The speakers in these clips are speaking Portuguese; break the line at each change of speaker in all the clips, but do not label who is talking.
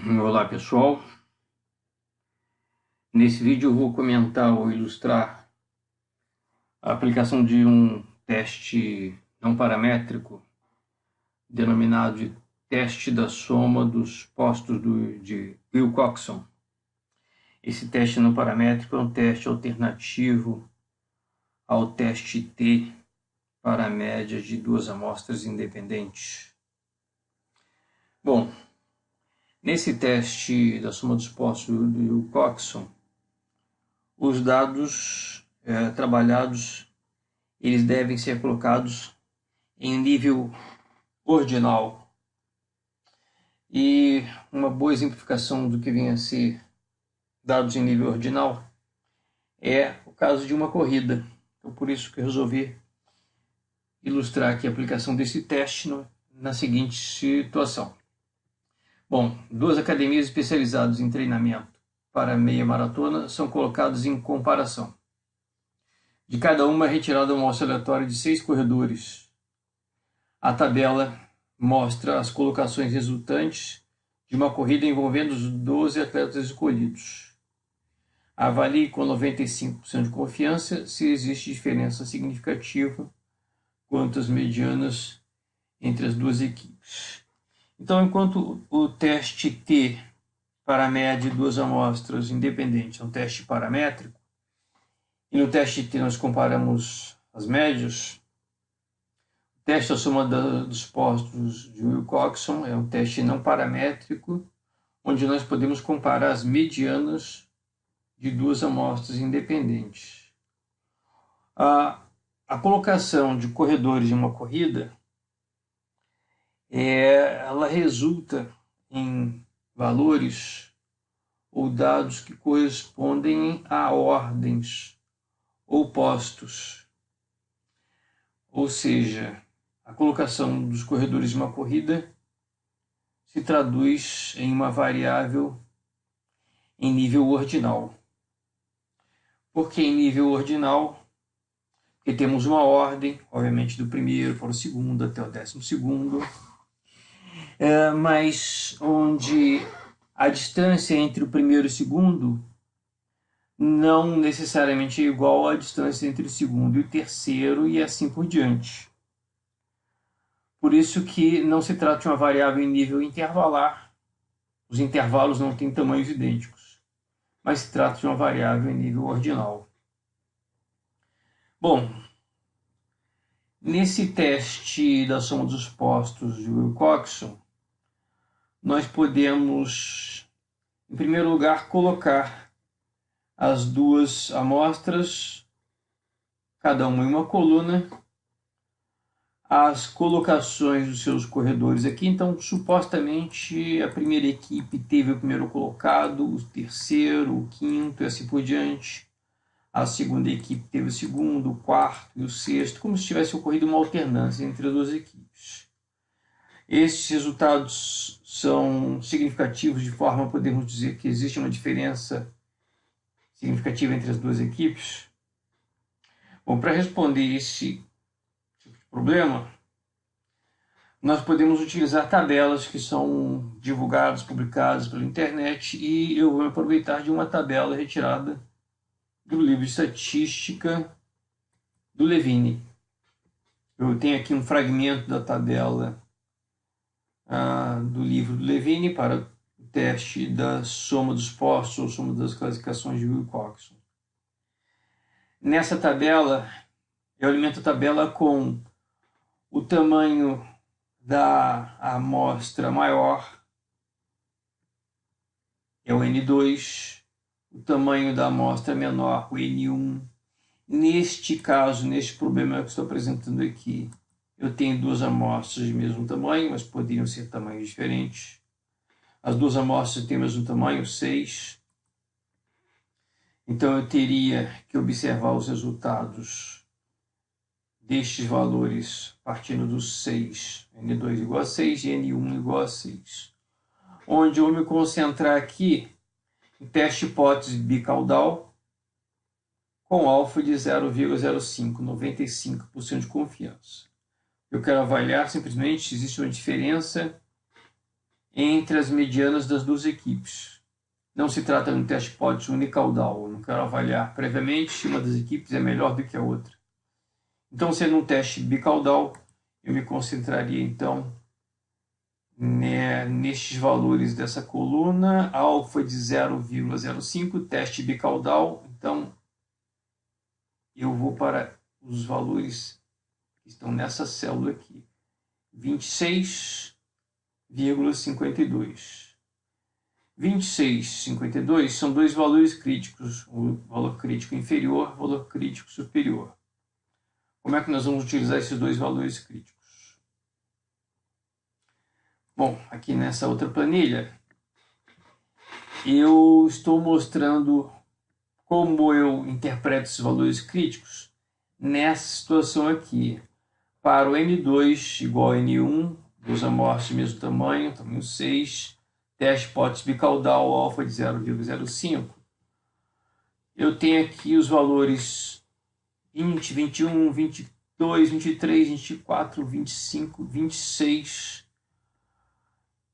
Olá pessoal, nesse vídeo eu vou comentar ou ilustrar a aplicação de um teste não paramétrico denominado de teste da soma dos postos de Wilcoxon. Esse teste não paramétrico é um teste alternativo ao teste T para médias de duas amostras independentes. Bom, nesse teste da soma dos postos do Wilcoxon, os dados trabalhados eles devem ser colocados em nível ordinal. E uma boa exemplificação do que vem a ser dados em nível ordinal é o caso de uma corrida. Então, por isso que eu resolvi ilustrar aqui a aplicação desse teste na seguinte situação. Bom, duas academias especializadas em treinamento para meia maratona são colocadas em comparação. De cada uma é retirada uma amostra aleatória de 6 corredores. A tabela mostra as colocações resultantes de uma corrida envolvendo os 12 atletas escolhidos. Avalie com 95% de confiança se existe diferença significativa quanto às medianas entre as duas equipes. Então, enquanto o teste T para a média de duas amostras independentes é um teste paramétrico, e no teste T nós comparamos as médias, o teste da soma dos postos de Wilcoxon é um teste não paramétrico, onde nós podemos comparar as medianas de duas amostras independentes. A colocação de corredores em uma corrida, ela resulta em valores ou dados que correspondem a ordens ou postos. Ou seja, a colocação dos corredores em uma corrida se traduz em uma variável em nível ordinal. Por que em nível ordinal? Porque temos uma ordem, obviamente, do primeiro para o segundo até o 12º, mas onde a distância entre o primeiro e o segundo não necessariamente é igual à distância entre o segundo e o terceiro e assim por diante. Por isso que não se trata de uma variável em nível intervalar. Os intervalos não têm tamanhos idênticos, mas se trata de uma variável em nível ordinal. Bom, nesse teste da soma dos postos de Wilcoxon, nós podemos, em primeiro lugar, colocar as duas amostras, cada uma em uma coluna, as colocações dos seus corredores aqui. Então, supostamente, a primeira equipe teve o primeiro colocado, o terceiro, o quinto e assim por diante. A segunda equipe teve o segundo, o quarto e o sexto, como se tivesse ocorrido uma alternância entre as duas equipes. Estes resultados são significativos de forma a podermos dizer que existe uma diferença significativa entre as duas equipes? Bom, para responder esse tipo de problema, nós podemos utilizar tabelas que são divulgadas, publicadas pela internet, e eu vou aproveitar de uma tabela retirada do livro de estatística do Levine. Eu tenho aqui um fragmento da tabela do livro do Levine para o teste da soma dos postos ou soma das classificações de Wilcoxon. Nessa tabela, eu alimento a tabela com o tamanho da amostra maior, é o N2, o tamanho da amostra menor, o N1. Neste caso, neste problema que estou apresentando aqui, eu tenho duas amostras de mesmo tamanho, mas poderiam ser tamanhos diferentes. As duas amostras têm o mesmo tamanho, 6. Então, eu teria que observar os resultados destes valores partindo dos 6. N2 igual a 6 e N1 igual a 6. Onde eu vou me concentrar aqui em teste hipótese bicaudal com alfa de 0,05, 95% de confiança. Eu quero avaliar simplesmente se existe uma diferença entre as medianas das duas equipes. Não se trata de um teste Potts unicaudal. Eu não quero avaliar previamente se uma das equipes é melhor do que a outra. Então, sendo um teste bicaudal, eu me concentraria, então, nestes valores dessa coluna. Alfa de 0,05, teste bicaudal. Então, eu vou para os valores que estão nessa célula aqui. 26,52. 26,52 são dois valores críticos, o valor crítico inferior e o valor crítico superior. Como é que nós vamos utilizar esses dois valores críticos? Bom, aqui nessa outra planilha, eu estou mostrando como eu interpreto esses valores críticos nessa situação aqui. Para o N2 igual a N1, duas amostras de mesmo tamanho 6, teste Potts bicaudal, alfa de 0,05. Eu tenho aqui os valores 20, 21, 22, 23, 24, 25, 26.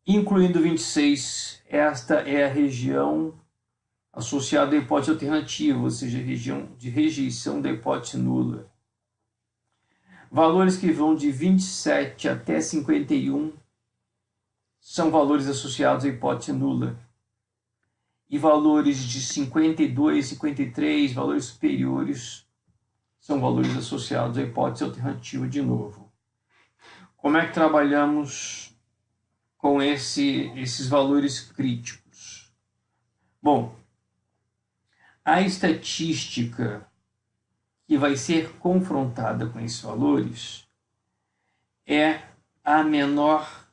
Incluindo 26, esta é a região associada à hipótese alternativa, ou seja, a região de rejeição da hipótese nula. Valores que vão de 27 até 51 são valores associados à hipótese nula. E valores de 52, 53, valores superiores, são valores associados à hipótese alternativa de novo. Como é que trabalhamos com esses valores críticos? Bom, a estatística que vai ser confrontada com esses valores é a menor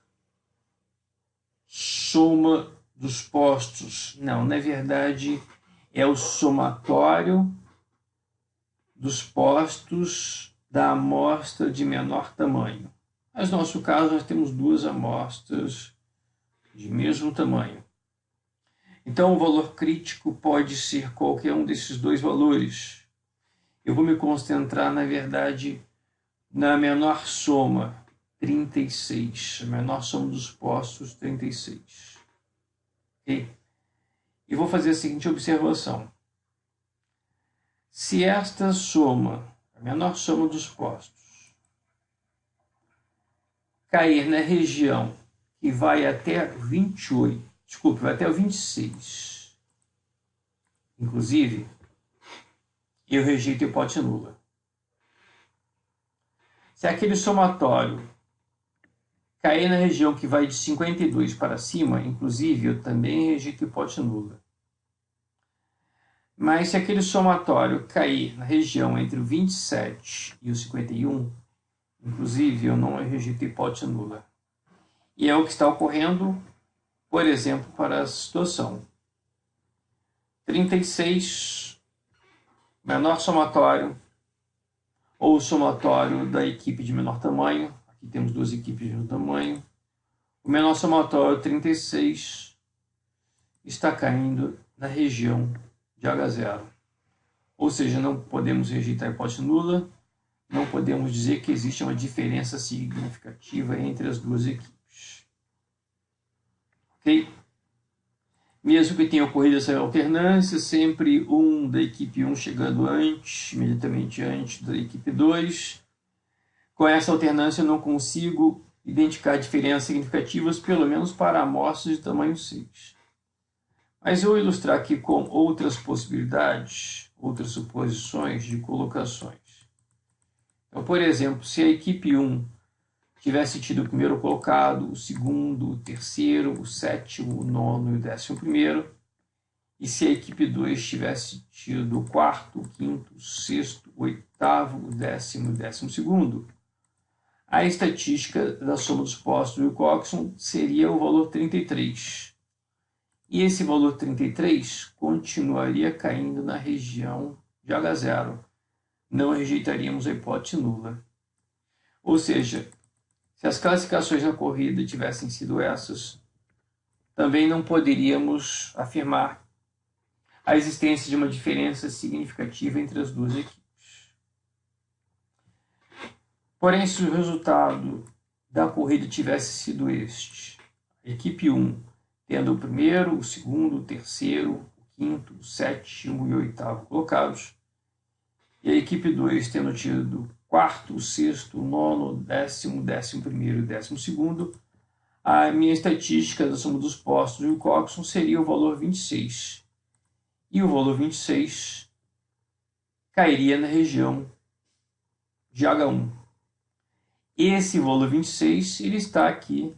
soma dos postos. Não, na verdade, é o somatório dos postos da amostra de menor tamanho. Mas no nosso caso, nós temos duas amostras de mesmo tamanho. Então, o valor crítico pode ser qualquer um desses dois valores. Eu vou me concentrar, na verdade, na menor soma, 36. A menor soma dos postos, 36. Ok? E vou fazer a seguinte observação. Se esta soma, a menor soma dos postos, cair na região que vai até 28, desculpe, vai até o 26, inclusive, eu rejeito a hipótese nula. Se aquele somatório cair na região que vai de 52 para cima, inclusive, eu também rejeito a hipótese nula. Mas se aquele somatório cair na região entre o 27 e o 51, inclusive, eu não rejeito a hipótese nula. E é o que está ocorrendo, por exemplo, para a situação 36, menor somatório, ou o somatório da equipe de menor tamanho. Aqui temos duas equipes de menor tamanho. O menor somatório 36 está caindo na região de H0. Ou seja, não podemos rejeitar a hipótese nula, não podemos dizer que existe uma diferença significativa entre as duas equipes. Ok? Mesmo que tenha ocorrido essa alternância, sempre um da equipe 1 chegando antes, imediatamente antes da equipe 2. Com essa alternância eu não consigo identificar diferenças significativas, pelo menos para amostras de tamanho 6. Mas eu vou ilustrar aqui com outras possibilidades, outras suposições de colocações. Então, por exemplo, se a equipe 1 tivesse tido o primeiro colocado, o segundo, o terceiro, o sétimo, o nono e o 11º, e se a equipe 2 tivesse tido o quarto, o quinto, o sexto, o oitavo, o 10º e o 12º, a estatística da soma dos postos do Wilcoxon seria o valor 33. E esse valor 33 continuaria caindo na região de H0. Não rejeitaríamos a hipótese nula. Ou seja, se as classificações da corrida tivessem sido essas, também não poderíamos afirmar a existência de uma diferença significativa entre as duas equipes. Porém, se o resultado da corrida tivesse sido este, equipe 1 tendo o primeiro, o segundo, o terceiro, o quinto, o sétimo e o oitavo colocados, e a equipe 2 tendo tido o quarto, o sexto, o nono, o décimo, 11º e 12º, a minha estatística da soma dos postos do Wilcoxon seria o valor 26. E o valor 26 cairia na região de H1. Esse valor 26 ele está aqui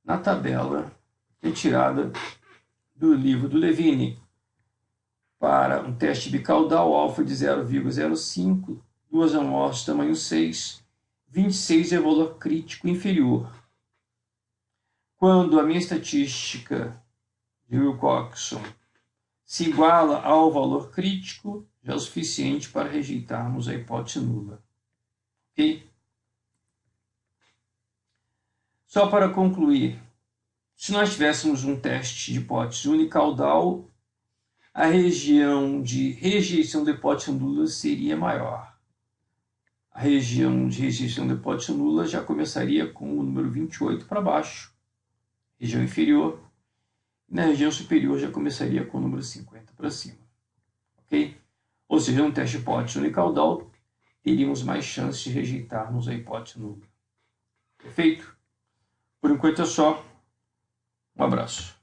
na tabela retirada do livro do Levine. Para um teste bicaudal, alfa de 0,05, duas amostras tamanho 6, 26 é o valor crítico inferior. Quando a minha estatística de Wilcoxon se iguala ao valor crítico, já é o suficiente para rejeitarmos a hipótese nula. Ok? Só para concluir, se nós tivéssemos um teste de hipótese unicaudal, a região de rejeição da hipótese nula seria maior. A região de rejeição da hipótese nula já começaria com o número 28 para baixo, região inferior, e na região superior já começaria com o número 50 para cima. Ok? Ou seja, no teste de hipótese unicaudal, teríamos mais chances de rejeitarmos a hipótese nula. Perfeito? Por enquanto é só. Um abraço.